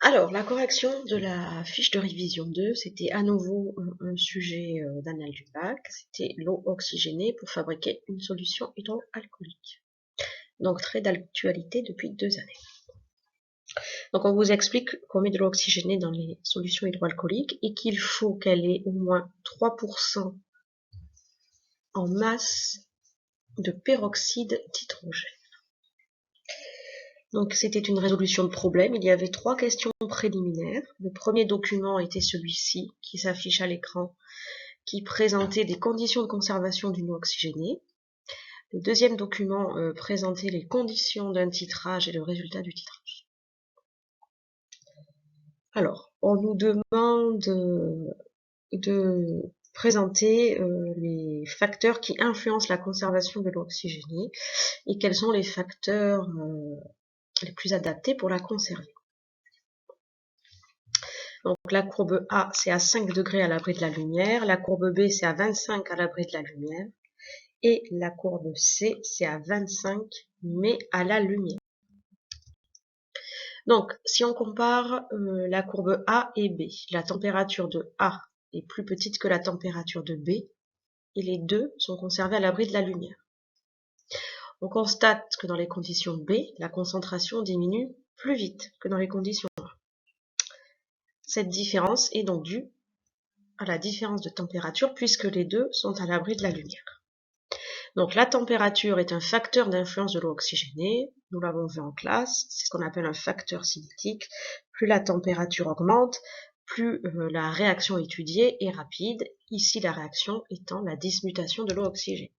Alors, la correction de la fiche de révision 2, c'était à nouveau un sujet d'annale du bac. C'était l'eau oxygénée pour fabriquer une solution hydroalcoolique. Donc, très d'actualité depuis 2 années. Donc, on vous explique qu'on met de l'eau oxygénée dans les solutions hydroalcooliques et qu'il faut qu'elle ait au moins 3% en masse de peroxyde d'hydrogène. Donc, c'était une résolution de problème. Il y avait 3 questions préliminaires. Le premier document était celui-ci, qui s'affiche à l'écran, qui présentait des conditions de conservation d'une eau oxygénée. Le deuxième document présentait les conditions d'un titrage et le résultat du titrage. Alors, on nous demande de présenter les facteurs qui influencent la conservation de l'eau oxygénée et quels sont les facteurs les plus adaptés pour la conserver. Donc la courbe A, c'est à 5 degrés à l'abri de la lumière, la courbe B, c'est à 25 à l'abri de la lumière, et la courbe C, c'est à 25 mais à la lumière. Donc si on compare la courbe A et B, la température de A est plus petite que la température de B, et les deux sont conservés à l'abri de la lumière. On constate que dans les conditions B, la concentration diminue plus vite que dans les conditions A. Cette différence est donc due à la différence de température puisque les deux sont à l'abri de la lumière. Donc la température est un facteur d'influence de l'eau oxygénée, nous l'avons vu en classe, c'est ce qu'on appelle un facteur cinétique. Plus la température augmente, plus la réaction étudiée est rapide, ici la réaction étant la dismutation de l'eau oxygénée.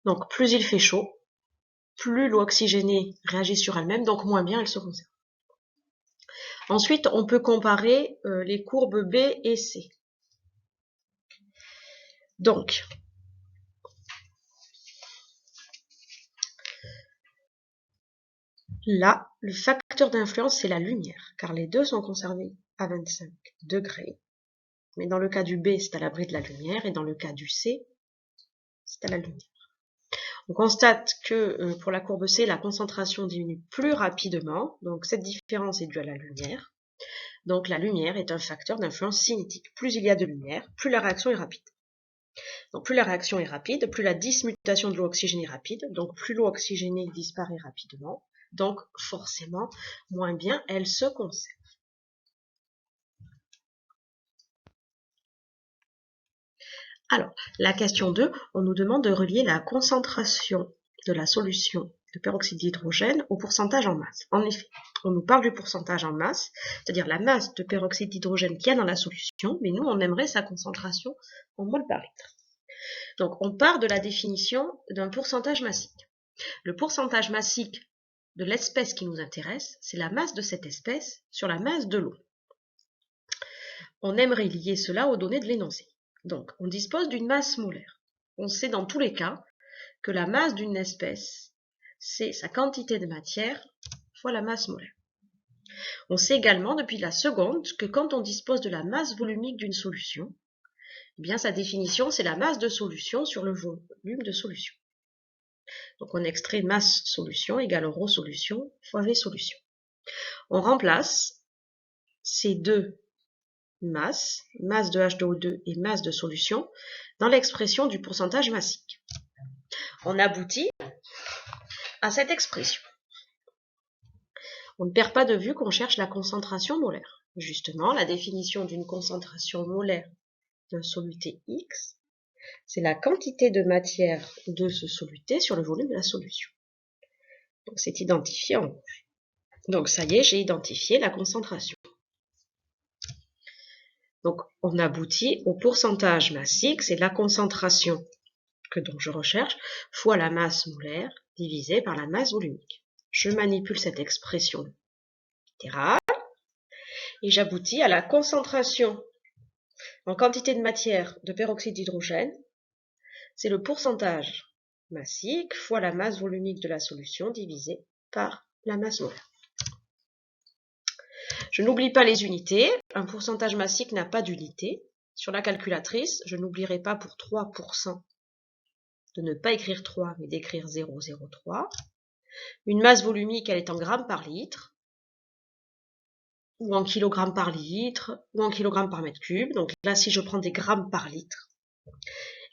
Donc plus il fait chaud, plus l'eau oxygénée réagit sur elle-même, donc moins bien elle se conserve. Ensuite, on peut comparer les courbes B et C. Donc, là, le facteur d'influence, c'est la lumière, car les deux sont conservés à 25 degrés. Mais dans le cas du B, c'est à l'abri de la lumière, et dans le cas du C, c'est à la lumière. On constate que pour la courbe C, la concentration diminue plus rapidement, donc cette différence est due à la lumière. Donc la lumière est un facteur d'influence cinétique. Plus il y a de lumière, plus la réaction est rapide. Donc plus la réaction est rapide, plus la dismutation de l'eau oxygénée est rapide, donc plus l'eau oxygénée disparaît rapidement, donc forcément moins bien elle se conserve. Alors, la question 2, on nous demande de relier la concentration de la solution de peroxyde d'hydrogène au pourcentage en masse. En effet, on nous parle du pourcentage en masse, c'est-à-dire la masse de peroxyde d'hydrogène qu'il y a dans la solution, mais nous, on aimerait sa concentration en mol par litre. Donc, on part de la définition d'un pourcentage massique. Le pourcentage massique de l'espèce qui nous intéresse, c'est la masse de cette espèce sur la masse de l'eau. On aimerait lier cela aux données de l'énoncé. Donc, on dispose d'une masse molaire. On sait dans tous les cas que la masse d'une espèce, c'est sa quantité de matière fois la masse molaire. On sait également depuis la seconde que quand on dispose de la masse volumique d'une solution, eh bien sa définition, c'est la masse de solution sur le volume de solution. Donc on extrait masse solution égale rho solution fois V solution. On remplace ces deux masses, masse de H2O2 et masse de solution, dans l'expression du pourcentage massique. On aboutit à cette expression. On ne perd pas de vue qu'on cherche la concentration molaire. Justement, la définition d'une concentration molaire d'un soluté X, c'est la quantité de matière de ce soluté sur le volume de la solution. Donc c'est identifié en rouge. Donc ça y est, j'ai identifié la concentration. Donc on aboutit au pourcentage massique, c'est la concentration que donc je recherche, fois la masse molaire divisée par la masse volumique. Je manipule cette expression littérale et j'aboutis à la concentration en quantité de matière de peroxyde d'hydrogène. C'est le pourcentage massique fois la masse volumique de la solution divisée par la masse molaire. Je n'oublie pas les unités. Un pourcentage massique n'a pas d'unité. Sur la calculatrice, je n'oublierai pas pour 3% de ne pas écrire 3, mais d'écrire 0,03. Une masse volumique, elle est en grammes par litre. ou en kilogrammes par litre, ou en kilogrammes par mètre cube. Donc là, si je prends des grammes par litre,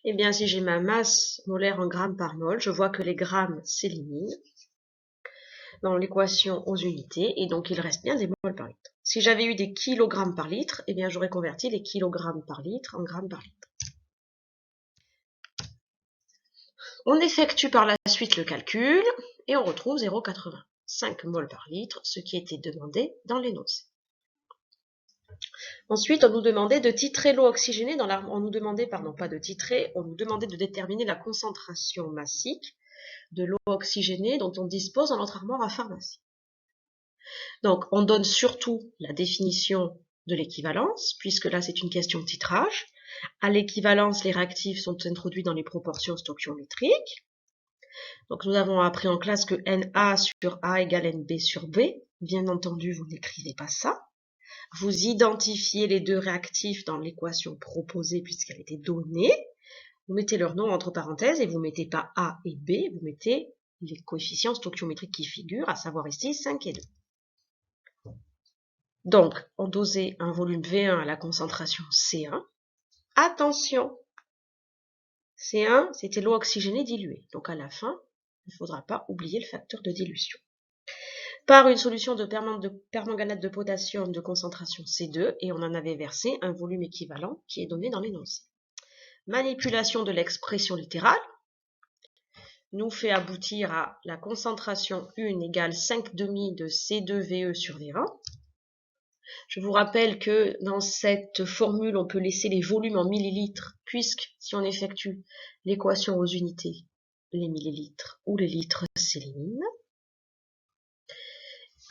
eh bien, si j'ai ma masse molaire en grammes par mol, je vois que les grammes s'éliminent dans l'équation aux unités, et donc il reste bien des moles par litre. Si j'avais eu des kilogrammes par litre, eh bien, j'aurais converti les kilogrammes par litre en grammes par litre. On effectue par la suite le calcul, et on retrouve 0,85 moles par litre, ce qui était demandé dans l'énoncé. Ensuite, on nous demandait de titrer l'eau oxygénée dans la... On nous demandait, pardon, pas de titrer, on nous demandait de déterminer la concentration massique de l'eau oxygénée dont on dispose dans notre armoire à pharmacie. Donc, on donne surtout la définition de l'équivalence, puisque là, c'est une question de titrage. À l'équivalence, les réactifs sont introduits dans les proportions stoichiométriques. Donc, nous avons appris en classe que Na sur A égale Nb sur B. Bien entendu, vous n'écrivez pas ça. Vous identifiez les deux réactifs dans l'équation proposée puisqu'elle était donnée. Vous mettez leur nom entre parenthèses et vous ne mettez pas A et B, vous mettez les coefficients stoichiométriques qui figurent, à savoir ici 5 et 2. Donc, on dosait un volume V1 à la concentration C1. Attention, C1, c'était l'eau oxygénée diluée. Donc à la fin, il ne faudra pas oublier le facteur de dilution. Par une solution de permanganate de potassium de concentration C2, et on en avait versé un volume équivalent qui est donné dans l'énoncé. Manipulation de l'expression littérale nous fait aboutir à la concentration 1 égale 5,5 de C2VE sur V1. Je vous rappelle que dans cette formule, on peut laisser les volumes en millilitres, puisque si on effectue l'équation aux unités, les millilitres ou les litres s'éliminent.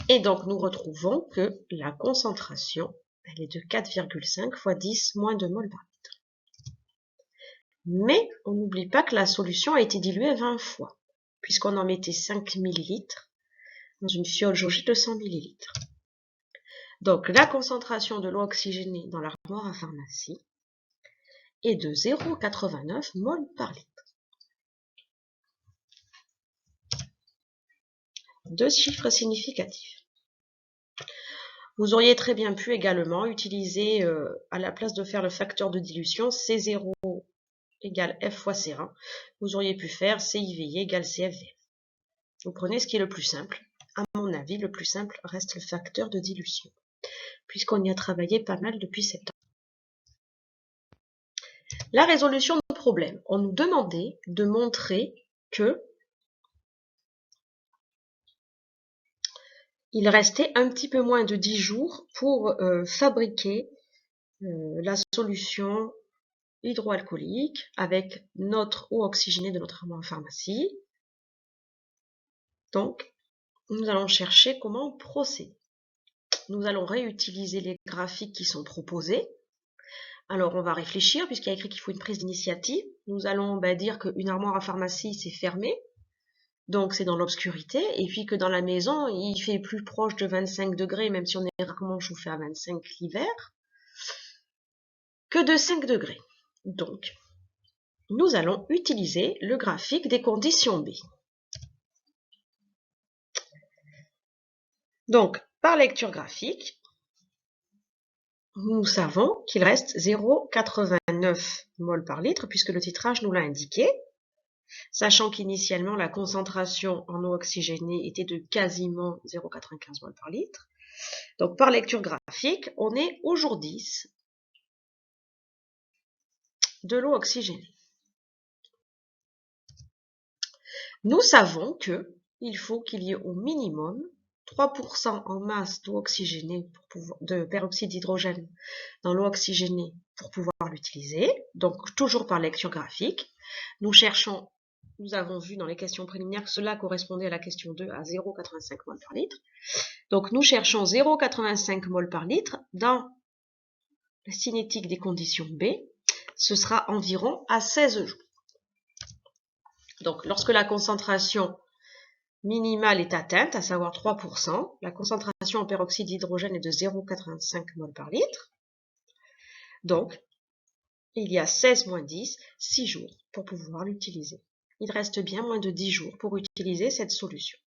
Et donc, nous retrouvons que la concentration, elle est de 4,5 fois 10 moins 2 mol par litre. Mais on n'oublie pas que la solution a été diluée 20 fois, puisqu'on en mettait 5 millilitres dans une fiole jaugée de 100 millilitres. Donc, la concentration de l'eau oxygénée dans l'armoire à pharmacie est de 0,89 mol par litre. Deux chiffres significatifs. Vous auriez très bien pu également utiliser, à la place de faire le facteur de dilution, C0 égale F fois C1, vous auriez pu faire CIVI égale CFV. Vous prenez ce qui est le plus simple. À mon avis, le plus simple reste le facteur de dilution, puisqu'on y a travaillé pas mal depuis septembre. La résolution du problème. On nous demandait de montrer que il restait un petit peu moins de 10 jours pour fabriquer la solution hydroalcoolique avec notre eau oxygénée de notre armoire en pharmacie. Donc, nous allons chercher comment procéder. Nous allons réutiliser les graphiques qui sont proposés. Alors, on va réfléchir, puisqu'il y a écrit qu'il faut une prise d'initiative. Nous allons dire qu'une armoire à pharmacie, c'est fermé. Donc, c'est dans l'obscurité. Et puis que dans la maison, il fait plus proche de 25 degrés, même si on est rarement chauffé à 25 l'hiver, que de 5 degrés. Donc, nous allons utiliser le graphique des conditions B. Donc, par lecture graphique, nous savons qu'il reste 0,89 mol par litre, puisque le titrage nous l'a indiqué, sachant qu'initialement, la concentration en eau oxygénée était de quasiment 0,95 mol par litre. Donc, par lecture graphique, on est au jour 10 de l'eau oxygénée. Nous savons qu'il faut qu'il y ait au minimum 3% en masse d'eau oxygénée, de peroxyde d'hydrogène dans l'eau oxygénée pour pouvoir l'utiliser. Donc, toujours par lecture graphique. Nous cherchons, nous avons vu dans les questions préliminaires que cela correspondait à la question 2 à 0,85 mol par litre. Donc, nous cherchons 0,85 mol par litre dans la cinétique des conditions B. Ce sera environ à 16 jours. Donc, lorsque la concentration minimale est atteinte, à savoir 3%, la concentration en peroxyde d'hydrogène est de 0,85 mol par litre. Donc, il y a 16 moins 10, 6 jours pour pouvoir l'utiliser. Il reste bien moins de 10 jours pour utiliser cette solution.